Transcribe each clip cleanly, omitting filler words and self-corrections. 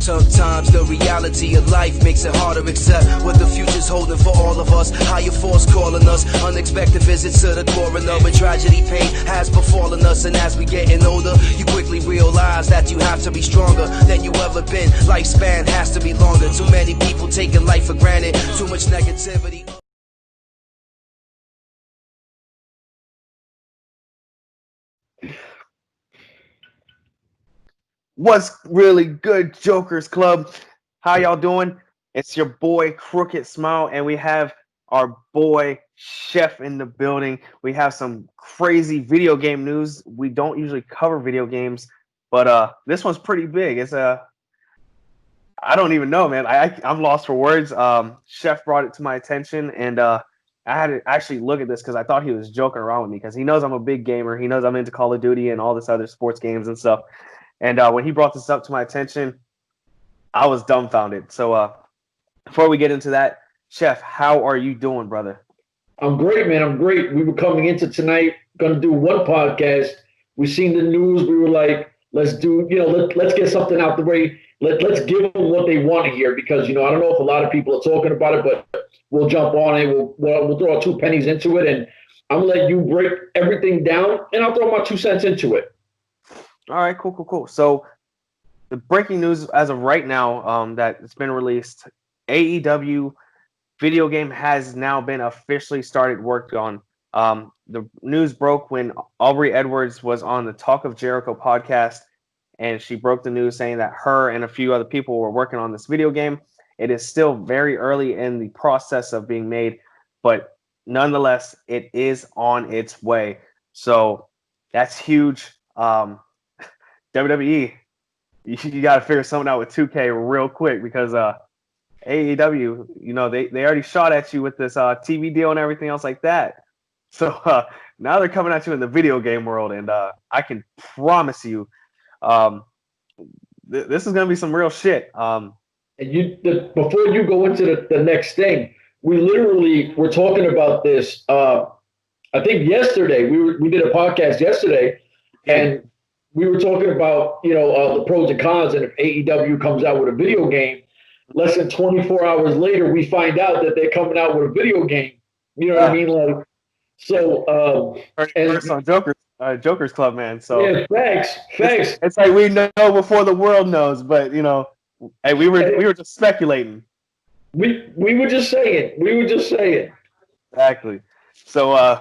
Sometimes the reality of life makes it harder to accept what the future's holding for all of us. Higher force calling us, unexpected visits to the coroner. When tragedy, pain has befallen us, and as we getting older, you quickly realize that you have to be stronger than you ever been. Lifespan has to be longer. Too many people taking life for granted. Too much negativity. What's really good, Jokers Club? How y'all doing? It's your boy Crooked Smile, and we have our boy Chef in the building. We have some crazy video game news. We don't usually cover video games, but this one's pretty big. It's I don't even know, man. I'm lost for words. Chef brought it to my attention, and I had to actually look at this because I thought he was joking around with me because he knows I'm a big gamer. He knows I'm into Call of Duty and all this other sports games and stuff. And when he brought this up to my attention, I was dumbfounded. So before we get into that, Chef, how are you doing, brother? I'm great, man. I'm great. We were coming into tonight, going to do one podcast. We seen the news. We were like, let's do, let's get something out the way. Let's give them what they want to hear because, I don't know if a lot of people are talking about it, but we'll jump on it. We'll throw our 2 pennies into it, and I'm going to let you break everything down, and I'll throw my 2 cents into it. All right, cool. So the breaking news as of right now that it's been released, AEW video game has now been officially started work on. The news broke when Aubrey Edwards was on the Talk of Jericho podcast, and she broke the news saying that her and a few other people were working on this video game. It is still very early in the process of being made, but nonetheless, it is on its way. So that's huge. WWE, you got to figure something out with 2K real quick because AEW, they already shot at you with this TV deal and everything else like that. So now they're coming at you in the video game world, and I can promise you, this is gonna be some real shit. And before you go into the next thing, we literally were talking about this. I think yesterday we did a podcast yesterday, and we were talking about the pros and cons, and if AEW comes out with a video game, less than 24 hours later, we find out that they're coming out with a video game. You know what I mean? Like, so first on Joker's Club, man. So yeah, facts. It's like we know before the world knows, but hey, we were just speculating. We were just saying. Exactly. So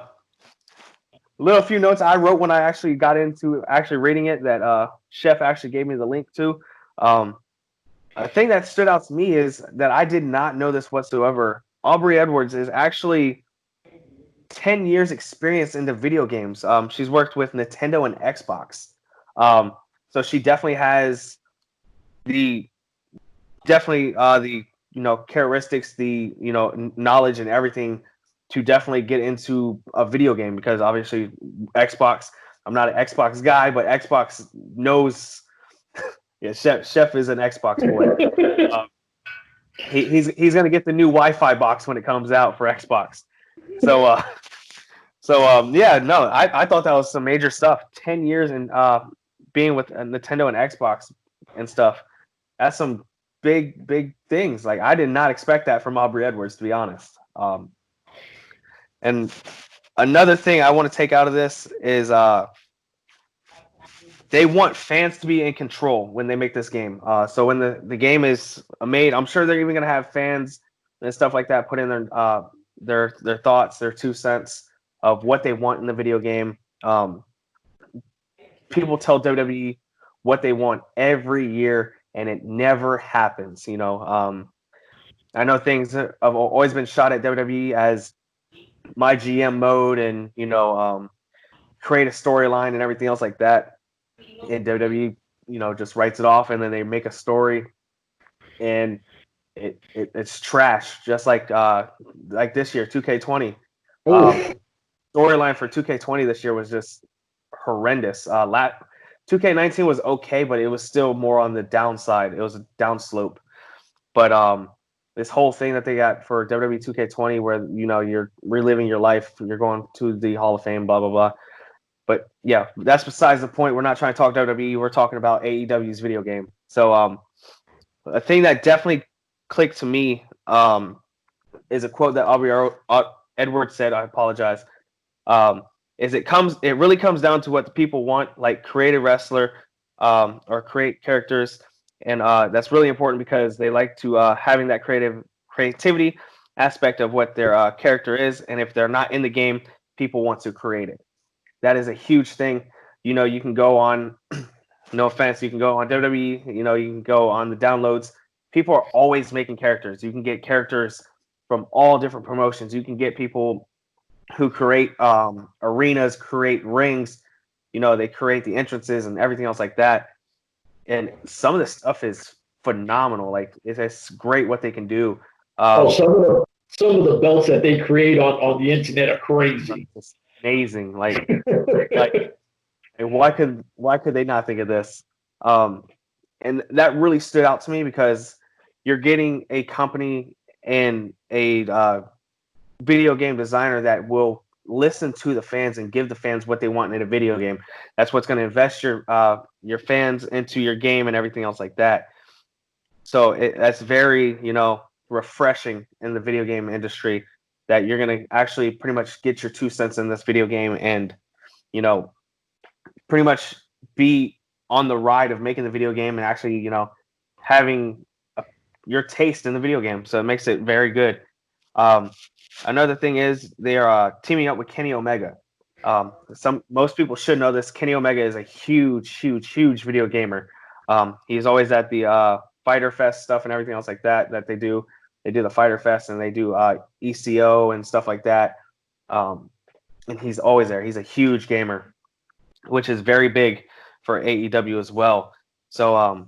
a few notes I wrote when I actually got into actually reading it that Chef actually gave me the link to. A thing that stood out to me is that I did not know this whatsoever. Aubrey Edwards is actually 10 years experience into video games. She's worked with Nintendo and Xbox. So she definitely has the characteristics, the knowledge and everything to definitely get into a video game because obviously Xbox, I'm not an Xbox guy, but Xbox knows. Yeah, Chef is an Xbox boy. He's gonna get the new Wi-Fi box when it comes out for Xbox. I thought that was some major stuff. 10 years and being with Nintendo and Xbox and stuff. That's some big things. Like I did not expect that from Aubrey Edwards, to be honest. And another thing I want to take out of this is they want fans to be in control when they make this game. So when the game is made, I'm sure they're even going to have fans and stuff like that put in their thoughts, their 2 cents of what they want in the video game. People tell WWE what they want every year, and it never happens. I know things have always been shot at WWE as my GM mode and create a storyline and everything else like that. And WWE, just writes it off, and then they make a story, and it's trash. Just like this year, 2K20. Storyline for 2K20 this year was just horrendous. 2K19 was okay, but it was still more on the downside. It was a downslope. But this whole thing that they got for WWE 2K20, where you're reliving your life, you're going to the Hall of Fame, blah blah blah. But yeah, that's besides the point. We're not trying to talk WWE. We're talking about AEW's video game. So a thing that definitely clicked to me is a quote that Aubrey Edwards said. I apologize. Is it really comes down to what the people want, like create a wrestler or create characters, and that's really important because they like to having that creativity aspect of what their character is, and if they're not in the game, people want to create it. That is a huge thing. You can go on. No offense, you can go on WWE. You can go on the downloads. People are always making characters. You can get characters from all different promotions. You can get people who create arenas, create rings. They create the entrances and everything else like that. And some of this stuff is phenomenal. Like it's great what they can do. Some of the belts that they create on the internet are crazy. It's amazing. Like and why could they not think of this? And that really stood out to me because you're getting a company and a video game designer that will listen to the fans and give the fans what they want in a video game. That's what's going to invest your fans into your game and everything else like that. So that's very refreshing in the video game industry that you're going to actually pretty much get your 2 cents in this video game and pretty much be on the ride of making the video game and actually having your taste in the video game. So it makes it very good. Another thing is they are teaming up with Kenny Omega. Most people should know this. Kenny Omega is a huge video gamer. He's always at the Fighter Fest stuff and everything else like that they do. They do the Fighter Fest and they do ECO and stuff like that. And he's always there. He's a huge gamer, which is very big for AEW as well. So I'm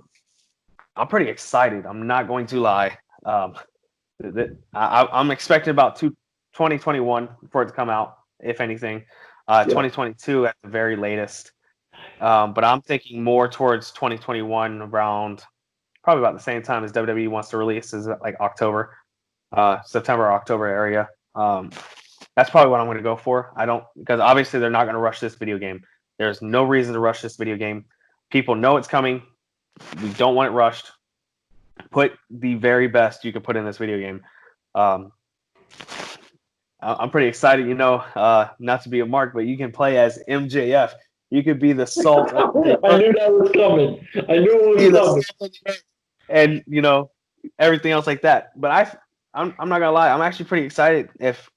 pretty excited. I'm not going to lie. I'm expecting about 2021 for it to come out, if anything. 2022 at the very latest. But I'm thinking more towards 2021 around probably about the same time as WWE wants to release, is like October, September, October area. That's probably what I'm going to go for. Because obviously they're not going to rush this video game. There's no reason to rush this video game. People know it's coming. We don't want it rushed. Put the very best you can put in this video game. I'm pretty excited, not to be a mark, but you can play as MJF. You could be the salt. I knew that was coming. I knew it was coming. And, everything else like that. But I'm not going to lie. I'm actually pretty excited. If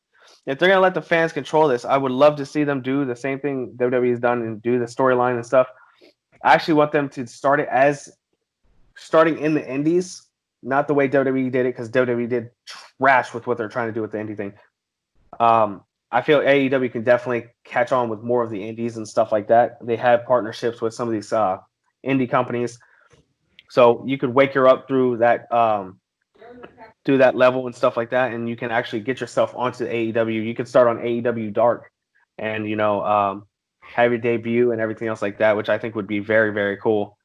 they're going to let the fans control this, I would love to see them do the same thing WWE has done and do the storyline and stuff. I actually want them to start it as starting in the indies, not the way WWE did it, because WWE did trash with what they're trying to do with the indie thing. I feel AEW can definitely catch on with more of the indies and stuff like that. They have partnerships with some of these indie companies, so you could wake her up through that level and stuff like that, and you can actually get yourself onto AEW. You could start on AEW Dark, and have your debut and everything else like that, which I think would be very, very cool.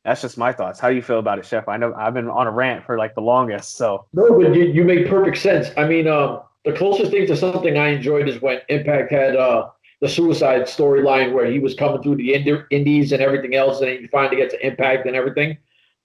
That's just my thoughts. How do you feel about it, Chef? I know I've been on a rant for like the longest. So no, but you make perfect sense. I mean, the closest thing to something I enjoyed is when Impact had the Suicide storyline where he was coming through the indies and everything else, and he finally gets to Impact and everything.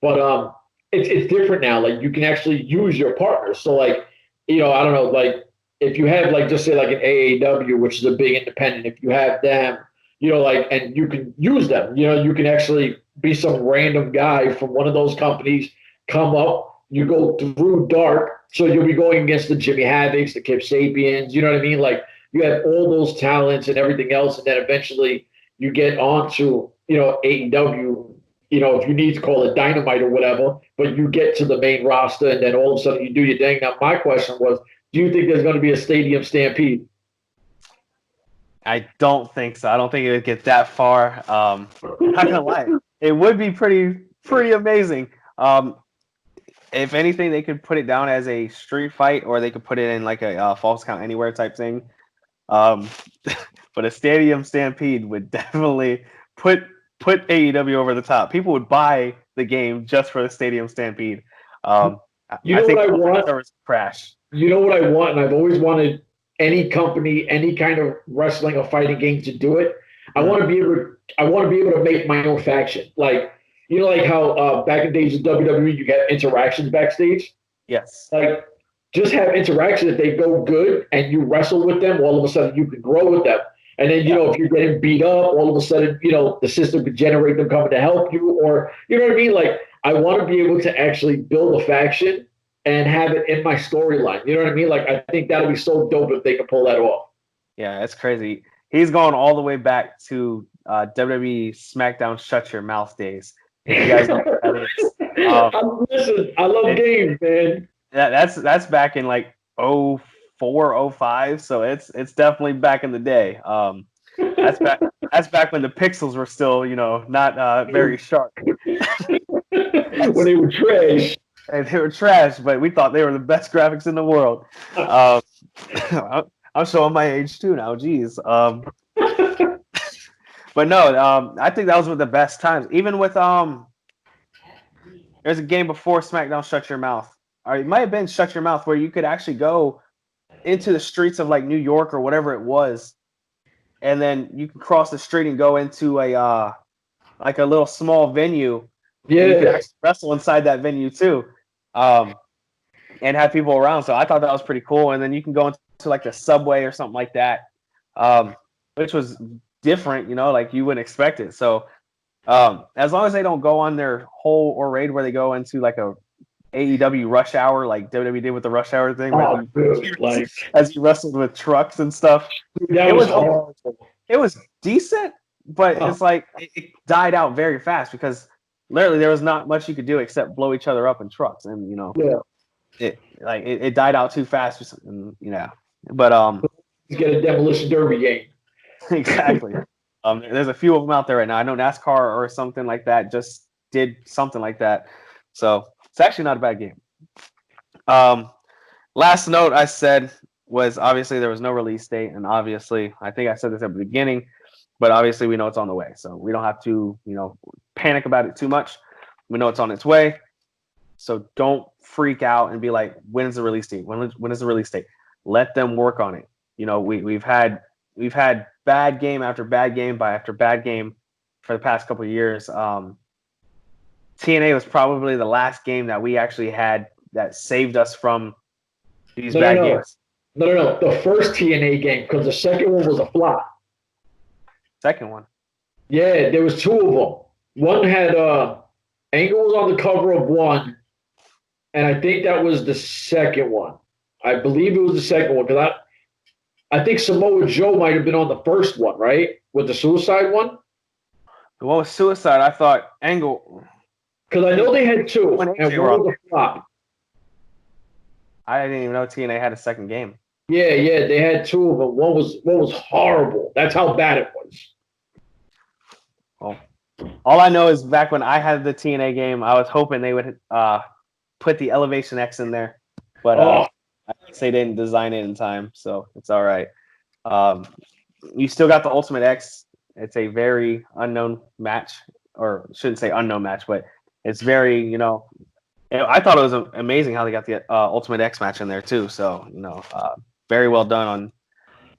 But it's different now. Like you can actually use your partners. So like, I don't know, like if you have like just say like an AEW, which is a big independent, if you have them, and you can use them, you can actually be some random guy from one of those companies, come up, you go through Dark, so you'll be going against the Jimmy Havocs, the Kip Sapiens, you know what I mean? Like you have all those talents and everything else, and then eventually you get onto, AEW, if you need to call it Dynamite or whatever, but you get to the main roster and then all of a sudden you do your thing. Now my question was, do you think there's going to be a stadium stampede? I don't think so. I don't think it would get that far. I'm not gonna lie. It would be pretty amazing. If anything, they could put it down as a street fight, or they could put it in like a false count anywhere type thing. But a stadium stampede would definitely put AEW over the top. People would buy the game just for the stadium stampede. I think what I want? There was a crash. You know what I want, and I've always wanted any company, any kind of wrestling or fighting game to do it. I want to be able to make my own faction. Like you know, like how back in the days of WWE, you get interactions backstage. Yes. Like, just have interactions. If they go good and you wrestle with them, all of a sudden you can grow with them. And then, if you're getting beat up, all of a sudden, the system could generate them coming to help you, or, you know what I mean? Like, I want to be able to actually build a faction and have it in my storyline. You know what I mean? Like, I think that'll be so dope if they can pull that off. Yeah, that's crazy. He's going all the way back to WWE SmackDown Shut Your Mouth days. If you guys know what that is. Listen, I love games, man. That's back in like 04, 05, so it's definitely back in the day. That's back when the pixels were still, not very sharp. When they were trash. And they were trash, but we thought they were the best graphics in the world. I'm showing my age too now. Jeez. But no, I think that was one of the best times. Even with there's a game before SmackDown Shut Your Mouth. Or it might have been Shut Your Mouth, where you could actually go into the streets of like New York or whatever it was, and then you can cross the street and go into a like a little small venue. Yeah, and you could actually wrestle inside that venue too, and have people around. So I thought that was pretty cool. And then you can go into like the subway or something like that, which was different, like you wouldn't expect it. So as long as they don't go on their whole raid where they go into like a AEW rush hour, like WWE did with the rush hour thing, as you wrestled with trucks and stuff. That was horrible. It was decent, but it's like it died out very fast because literally there was not much you could do except blow each other up in trucks, and it died out too fast, and But you get a demolition derby game. Exactly. There's a few of them out there right now. I know NASCAR or something like that just did something like that, so it's actually not a bad game. Last note I said was obviously there was no release date, and obviously I think I said this at the beginning, but obviously we know it's on the way, so we don't have to panic about it too much. We know it's on its way, so don't freak out and be like, when is the release date? When is the release date? Let them work on it. We've had bad game after bad game after bad game for the past couple of years. TNA was probably the last game that we actually had that saved us from these bad games. No. The first TNA game, because the second one was a flop. Second one? Yeah, there was two of them. One had Angle was on the cover of one, and I think that was the second one. I believe it was the second one, because I think Samoa Joe might have been on the first one, right? With the Suicide one? The one with Suicide, I thought Angle... Because I know they had two, and one was a flop. I didn't even know TNA had a second game. Yeah, they had two of them. One was horrible. That's how bad it was. Well, all I know is back when I had the TNA game, I was hoping they would put the Elevation X in there, but I guess they didn't design it in time, so it's all right. You still got the Ultimate X. It's a very unknown match, or shouldn't say unknown match, but it's very, I thought it was amazing how they got the Ultimate X match in there too. So, very well done on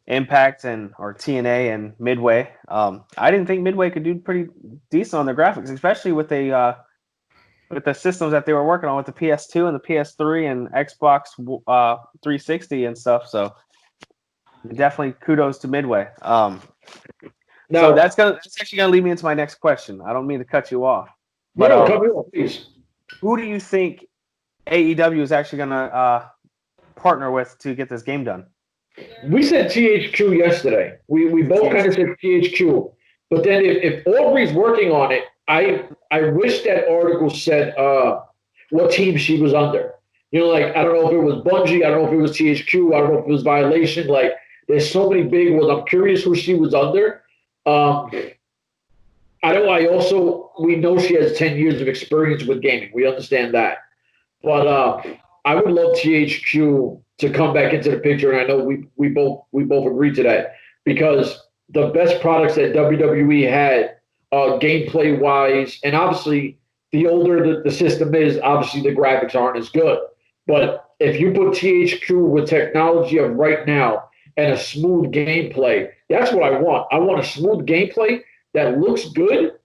Impact or TNA and Midway. I didn't think Midway could do pretty decent on their graphics, especially with the systems that they were working on with the PS2 and the PS3 and Xbox 360 and stuff. So definitely kudos to Midway. So that's actually gonna lead me into my next question. I don't mean to cut you off, but cut me off, please. Who do you think AEW is actually gonna partner with to get this game done? We said THQ yesterday. We both kind of said THQ, but then if Aubrey's working on it, I wish that article said what team she was under. I don't know if it was Bungie, I don't know if it was THQ, I don't know if it was Violation. Like, there's so many big ones. I'm curious who she was under. We know she has 10 years of experience with gaming. We understand that. But I would love THQ to come back into the picture, and I know we both agree to that, because the best products that WWE had, gameplay wise, and obviously the older the system is, obviously the graphics aren't as good. But if you put THQ with technology of right now and a smooth gameplay, that's what I want. I want a smooth gameplay that looks good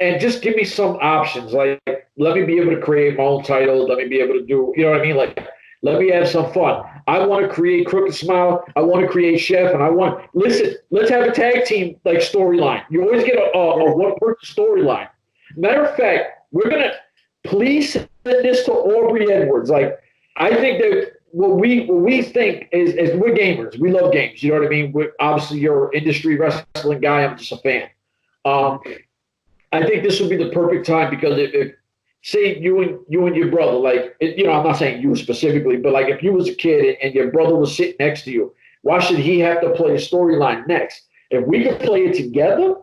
and just give me some options. Like, let me be able to create my own titles. Let me be able to do, you know what I mean? Like, let me have some fun. I want to create Crooked Smile. I want to create Chef, and listen, let's have a tag team like storyline. You always get a one-person storyline. Matter of fact, we're gonna please send this to Aubrey Edwards. Like, I think that what we think is we're gamers. We love games. You know what I mean? Obviously, you're an industry wrestling guy. I'm just a fan. I think this would be the perfect time because if say you and your brother, like, I'm not saying you specifically, but like if you was a kid and your brother was sitting next to you, why should he have to play a storyline next? If we could play it together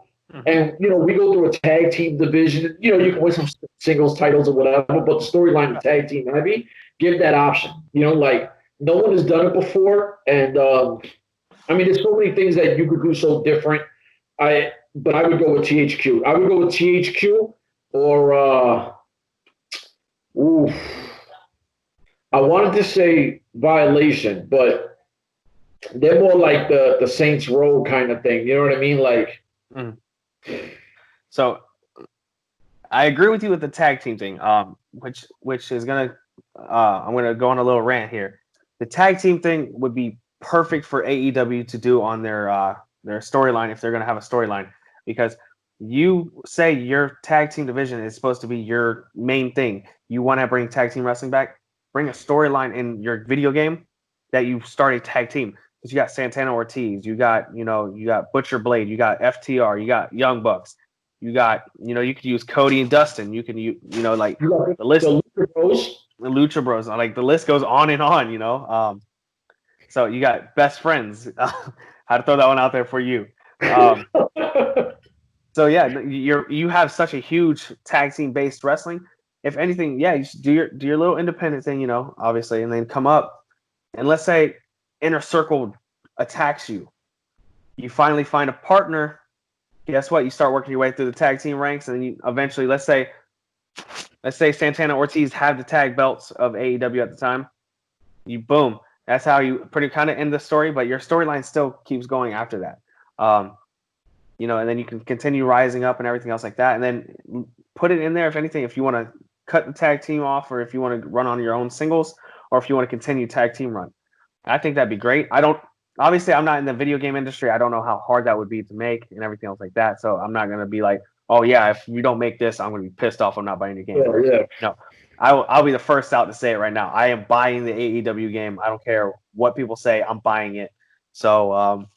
and, we go through a tag team division, you can win some singles titles or whatever, but the storyline is tag team heavy, give that option. Like no one has done it before. And there's so many things that you could do so different. But I would go with THQ. I would go with THQ or I wanted to say Violation, but they're more like the Saints Row kind of thing. You know what I mean? Like, So I agree with you with the tag team thing. Which is gonna I'm gonna go on a little rant here. The tag team thing would be perfect for AEW to do on their storyline if they're gonna have a storyline, because you say your tag team division is supposed to be your main thing. You want to bring tag team wrestling back? Bring a storyline in your video game that you start a tag team. Because you got Santana Ortiz, you got Butcher Blade, you got FTR, you got Young Bucks, you got you could use Cody and Dustin. You can like the list, the Lucha Bros. The Lucha Bros. Like the list goes on and on. So you got Best Friends. Had to throw that one out there for you. So yeah, you have such a huge tag team based wrestling. If anything, yeah, you should do your little independent thing, obviously, and then come up. And let's say Inner Circle attacks you. You finally find a partner. Guess what? You start working your way through the tag team ranks, and then you eventually, let's say Santana Ortiz had the tag belts of AEW at the time. Boom. That's how you pretty kind of end the story, but your storyline still keeps going after that. And then you can continue rising up and everything else like that. And then put it in there, if anything, if you want to cut the tag team off, or if you want to run on your own singles, or if you want to continue tag team run. I think that'd be great. Obviously I'm not in the video game industry. I don't know how hard that would be to make and everything else like that. So I'm not going to be like, oh yeah, if you don't make this, I'm going to be pissed off. I'm not buying the game. Yeah. No, I'll be the first out to say it right now. I am buying the AEW game. I don't care what people say. I'm buying it. So,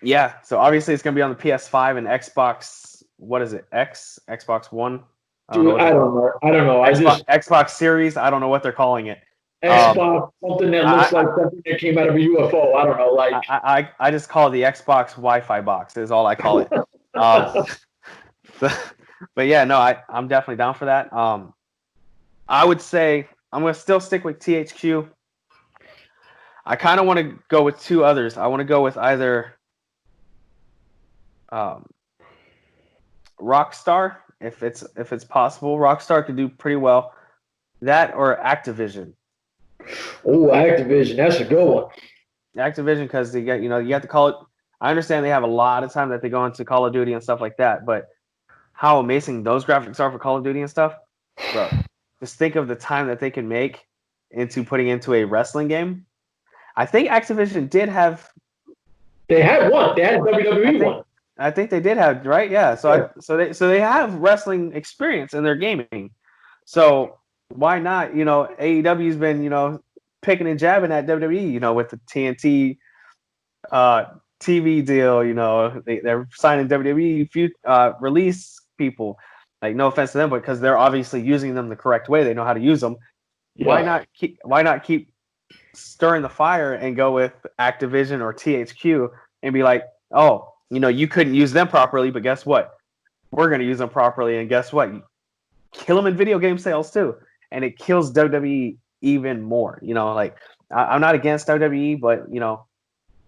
yeah. So obviously it's going to be on the PS5 and Xbox. What is it? Xbox One? I don't know. Xbox Series. I don't know what they're calling it. Xbox, something that looks like something that came out of a UFO. I don't know. Like I just call it the Xbox Wi-Fi box. Is all I call it. But yeah, no, I'm definitely down for that. I would say I'm gonna still stick with THQ. I kind of want to go with two others. I want to go with either Rockstar, if it's possible. Rockstar could do pretty well. That or Activision. Oh, Activision, that's a good one. Activision, because they get, you have to call it. I understand they have a lot of time that they go into Call of Duty and stuff like that, but how amazing those graphics are for Call of Duty and stuff, bro. Just think of the time that they can make into putting into a wrestling game. I think Activision did have. They had one. They had a WWE one. I think they did have, right? Yeah. So they have wrestling experience in their gaming. So why not? AEW's been picking and jabbing at WWE. With the TNT TV deal. They're signing WWE release people. Like, no offense to them, but because they're obviously using them the correct way, they know how to use them. Yeah. Why not keep stirring the fire and go with Activision or THQ and be like, oh, you couldn't use them properly, but guess what? We're going to use them properly, and guess what? You kill them in video game sales too, and it kills WWE even more. I'm not against WWE, but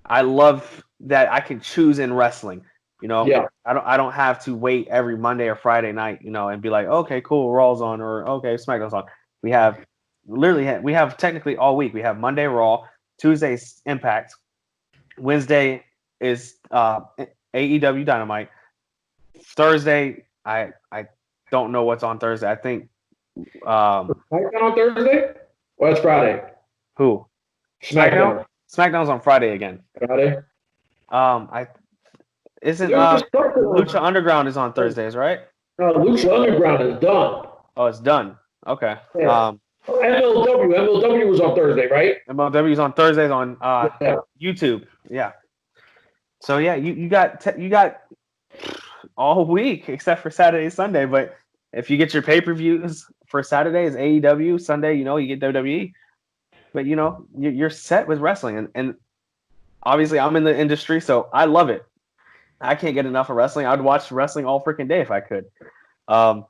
I love that I can choose in wrestling. Yeah. I don't have to wait every Monday or Friday night, and be like, okay, cool, Raw's on, or okay, SmackDown's on. We have technically all week. We have Monday Raw, Tuesday's Impact, Wednesday is AEW Dynamite, Thursday, I don't know what's on Thursday. I think SmackDown on Thursday? Or it's Friday? who? SmackDown. SmackDown's on Friday again. Friday. I isn't There was something on- Lucha Underground is on Thursdays, right? Lucha Underground is done. Oh, it's done. Okay. Yeah. MLW was on Thursday, right? MLW's on Thursdays on Yeah. YouTube. Yeah. So yeah, you got all week except for Saturday, Sunday. But if you get your pay-per-views for Saturday is AEW, Sunday, you get WWE. But you're set with wrestling, and obviously I'm in the industry, so I love it. I can't get enough of wrestling. I'd watch wrestling all freaking day if I could. But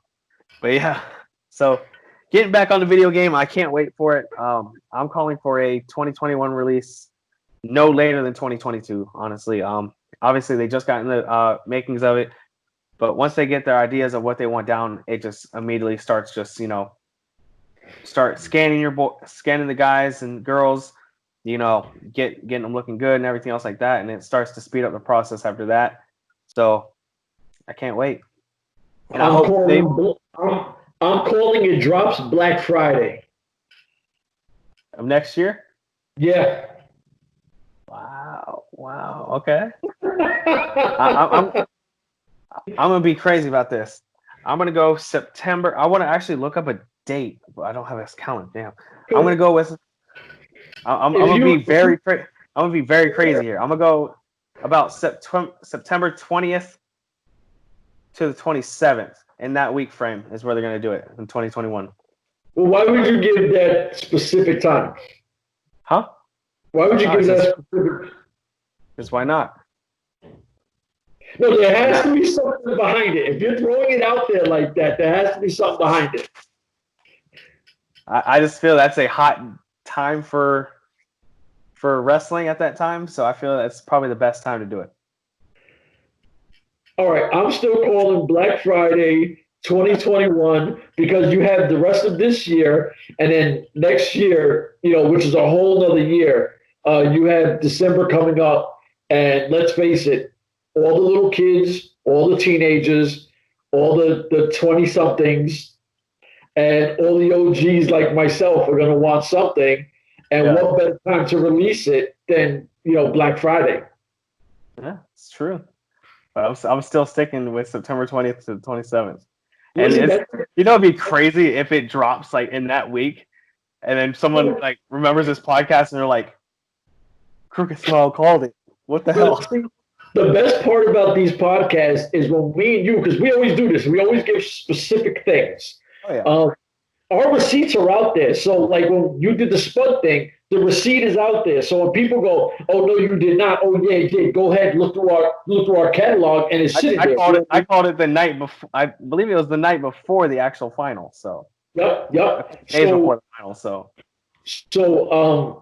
yeah, so getting back on the video game, I can't wait for it. I'm calling for a 2021 release, no later than 2022. Honestly, obviously they just got in the makings of it, but once they get their ideas of what they want down, it just immediately starts start scanning scanning the guys and girls, getting them looking good and everything else like that, and it starts to speed up the process after that. So I can't wait. And I'm calling it drops Black Friday of next year. Yeah. Wow. Okay. I'm gonna be crazy about this. I'm gonna go September. I want to actually look up a date, but I don't have a calendar. Damn. I'm gonna go with. I'm gonna be very crazy here. I'm gonna go about September 20th to the 27th. In that week frame is where they're gonna do it in 2021. Well, why would you give that specific time? Huh? Why would you give that specific? Because why not? No, there has to be something behind it. If you're throwing it out there like that, there has to be something behind it. I just feel that's a hot time for wrestling at that time, so I feel that's probably the best time to do it. All right, I'm still calling Black Friday 2021 because you have the rest of this year, and then next year, which is a whole nother year, you have December coming up, and let's face it, all the little kids, all the teenagers, all the 20-somethings, and all the OGs like myself are going to want something, and what better time to release it than, Black Friday? Yeah, it's true. I'm still sticking with September 20th to the 27th. And it'd be crazy if it drops like in that week, and then someone like remembers this podcast and they're like, "Crooked Smile called it." What the hell? The best part about these podcasts is when me and you, because we always do this, we always give specific things. Oh yeah. Our receipts are out there. So like when you did the Spud thing, the receipt is out there. So when people go, "Oh no, you did not," "Oh yeah, you did," go ahead, look through our catalog, and it's sitting there. I called it the night before. I believe it was the night before the actual final. So Yep. Days before the final. So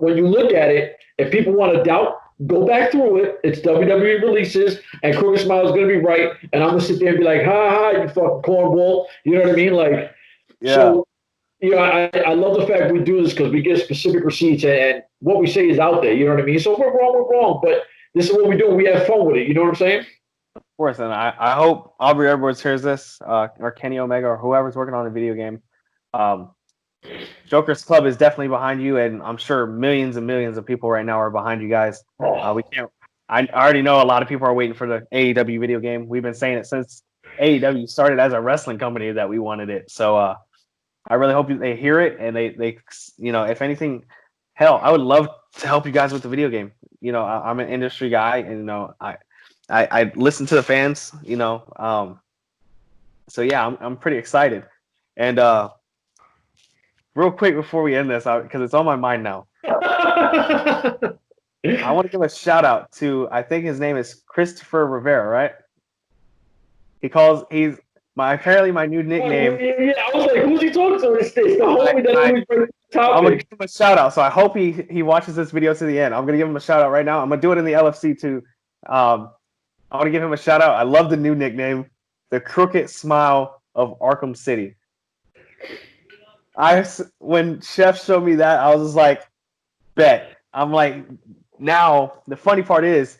when you look at it, if people want to doubt, go back through it. It's WWE releases, and Crooked Smile is going to be right, and I'm going to sit there and be like, "Ha ha, you fucking cornball." You know what I mean? Like, yeah. So, I love the fact we do this because we get specific receipts and what we say is out there. You know what I mean? So if we're wrong, we're wrong. But this is what we do. We have fun with it. You know what I'm saying? Of course. And I hope Aubrey Edwards hears this, or Kenny Omega, or whoever's working on the video game. Joker's Club is definitely behind you, and I'm sure millions and millions of people right now are behind you guys. We can't. I already know a lot of people are waiting for the AEW video game. We've been saying it since AEW started as a wrestling company that we wanted it. So I really hope they hear it, and they if anything, hell, I would love to help you guys with the video game. I'm an industry guy, and I listen to the fans. So yeah, I'm pretty excited. And real quick before we end this, because it's on my mind now, I want to give a shout out to, I think his name is Christopher Rivera, right? He's apparently my new nickname. Yeah, I was like, who's he talking to? It's the homie that always brings the topic. I'm gonna give him a shout out. So I hope he watches this video to the end. I'm gonna give him a shout out right now. I'm gonna do it in the LFC too. I want to give him a shout out. I love the new nickname, the Crooked Smile of Arkham City. When Chef showed me that, I was just like, bet. I'm like, now the funny part is,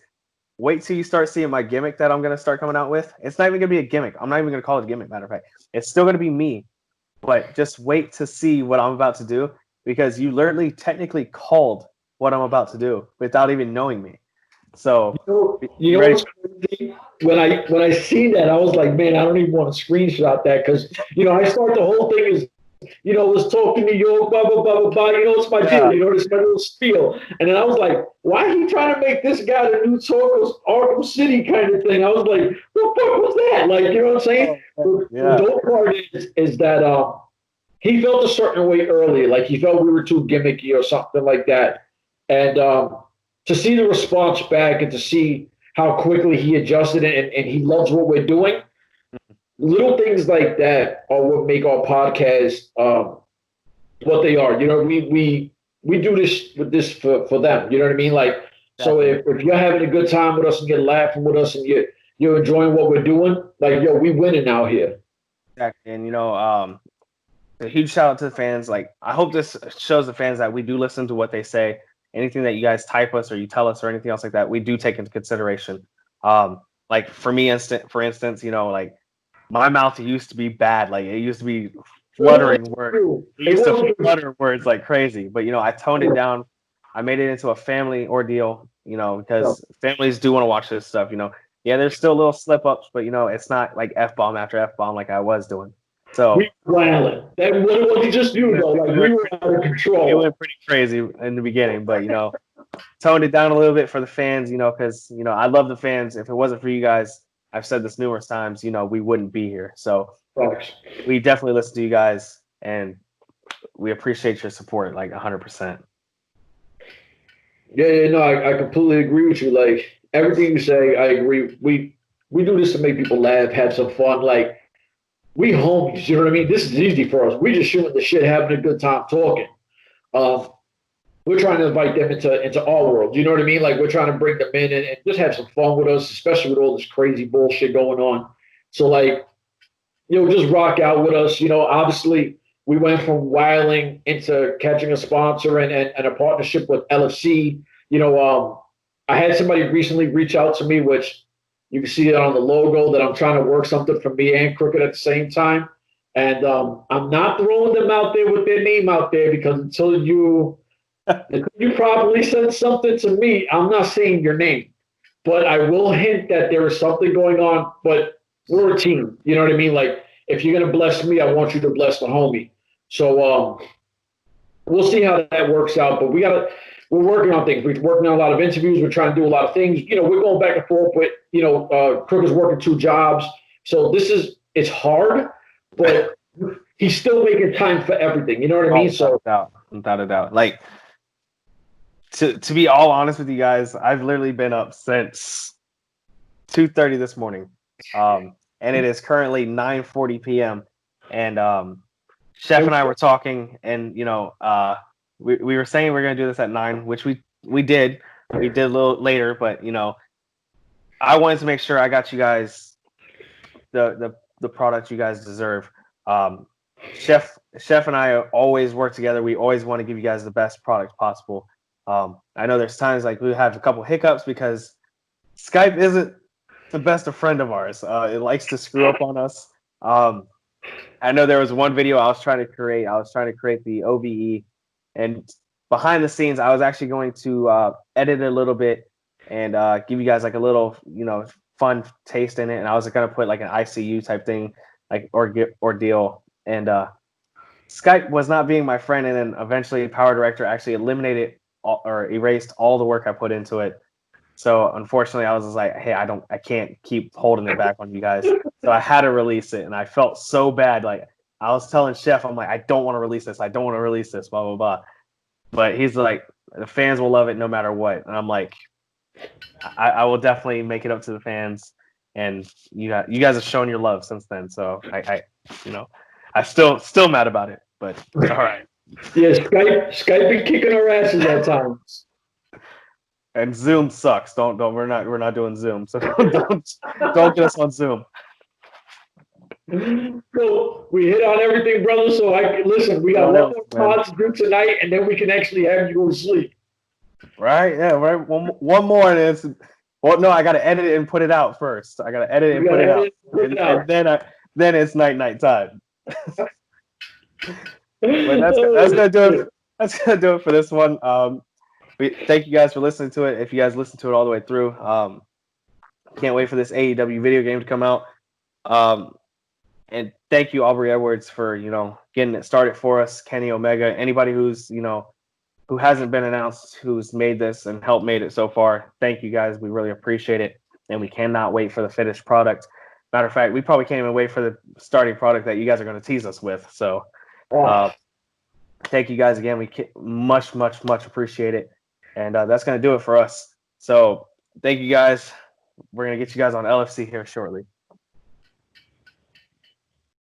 wait till you start seeing my gimmick that I'm gonna start coming out with. It's not even gonna be a gimmick. I'm not even gonna call it a gimmick. Matter of fact, it's still gonna be me. But just wait to see what I'm about to do because you literally technically called what I'm about to do without even knowing me. So You be know ready. what's crazy? When I seen that, I was like, man, I don't even want to screenshot that because I start the whole thing is let's talk in New York, blah blah blah blah blah. It's my deal. It's my little spiel. And then I was like, why are he trying to make this guy the new Torcos Arkham City kind of thing? I was like, what the fuck was that? Like, you know what I'm saying? The dope part is that he felt a certain way early, like he felt we were too gimmicky or something like that. And to see the response back and to see how quickly he adjusted it and he loves what we're doing, little things like that are what make our podcast what they are. We do this for them. You know what I mean? Like, so if you're having a good time with us and you're laughing with us and you're enjoying what we're doing, like, yo, we winning out here. Exactly. And a huge shout out to the fans. Like, I hope this shows the fans that we do listen to what they say. Anything that you guys type us or you tell us or anything else like that, we do take into consideration. Like for me, for instance, like my mouth used to be bad. Like it used to be fluttering words. It used to flutter words like crazy. But I toned it down. I made it into a family ordeal. Because families do want to watch this stuff. Yeah, there's still little slip ups, but it's not like F-bomb after F-bomb like I was doing. So we wilding. What you just do though, like we were out of control. It went pretty crazy in the beginning, but toned it down a little bit for the fans, because I love the fans. If it wasn't for you guys, I've said this numerous times, we wouldn't be here. So we definitely listen to you guys, and we appreciate your support, like 100%. Yeah, no, I completely agree with you. Like everything you say, I agree. We do this to make people laugh, have some fun. Like we homies, you know what I mean? This is easy for us. We just shooting the shit, having a good time talking. We're trying to invite them into our world. You know what I mean? Like we're trying to bring them in and just have some fun with us, especially with all this crazy bullshit going on. So like, just rock out with us. Obviously we went from wiling into catching a sponsor and a partnership with LFC. I had somebody recently reach out to me, which you can see it on the logo, that I'm trying to work something for me and Crooked at the same time. And I'm not throwing them out there with their name out there because until you properly send something to me, I'm not saying your name. But I will hint that there is something going on, but we're a team. You know what I mean? Like, if you're going to bless me, I want you to bless the homie. So we'll see how that works out. But we're working on things. We're working on a lot of interviews. We're trying to do a lot of things. We're going back and forth with, Crook is working 2 jobs. So it's hard, but he's still making time for everything. You know what I mean? Without a doubt. Like, to be all honest with you guys, I've literally been up since 2:30 this morning. And it is currently 9:40 p.m. And Chef and I were talking, and we were saying we're gonna do this at 9, which we did. We did a little later, but I wanted to make sure I got you guys the product you guys deserve. Chef and I always work together. We always want to give you guys the best product possible. I know there's times like we have a couple hiccups because Skype isn't the best of friend of ours. It likes to screw up on us. I know there was one video I was trying to create. I was trying to create the OVE, and behind the scenes, I was actually going to edit it a little bit and give you guys like a little, fun taste in it. And I was going to put like an ICU type thing, like ordeal. And Skype was not being my friend. And then eventually Power Director actually eliminated or erased all the work I put into it. So unfortunately, I was just like, hey, I can't keep holding it back on you guys. So I had to release it, and I felt so bad. Like I was telling Chef, I'm like, I don't want to release this. I don't want to release this. Blah blah blah. But he's like, the fans will love it no matter what. And I'm like, I will definitely make it up to the fans. And you guys have shown your love since then. So I still mad about it, but it's all right. Yeah, Skype been kicking our asses at times. And Zoom sucks. We're not doing Zoom. So don't get us on Zoom. So we hit on everything, brother. So listen, we got one more pod to do tonight, and then we can actually have you go to sleep. Right? Yeah, right. One more, and Well, no, I got to edit it and put it out first. I got to edit it and put it out, and then it's night time. But that's gonna do it. That's gonna do it for this one. Thank you guys for listening to it. If you guys listened to it all the way through, can't wait for this AEW video game to come out. And thank you, Aubrey Edwards, for getting it started for us. Kenny Omega, anybody who's who hasn't been announced, who's made this and helped made it so far. Thank you guys. We really appreciate it, and we cannot wait for the finished product. Matter of fact, we probably can't even wait for the starting product that you guys are going to tease us with. So, thank you guys again. We much appreciate it, and that's going to do it for us. So, thank you guys. We're going to get you guys on LFC here shortly.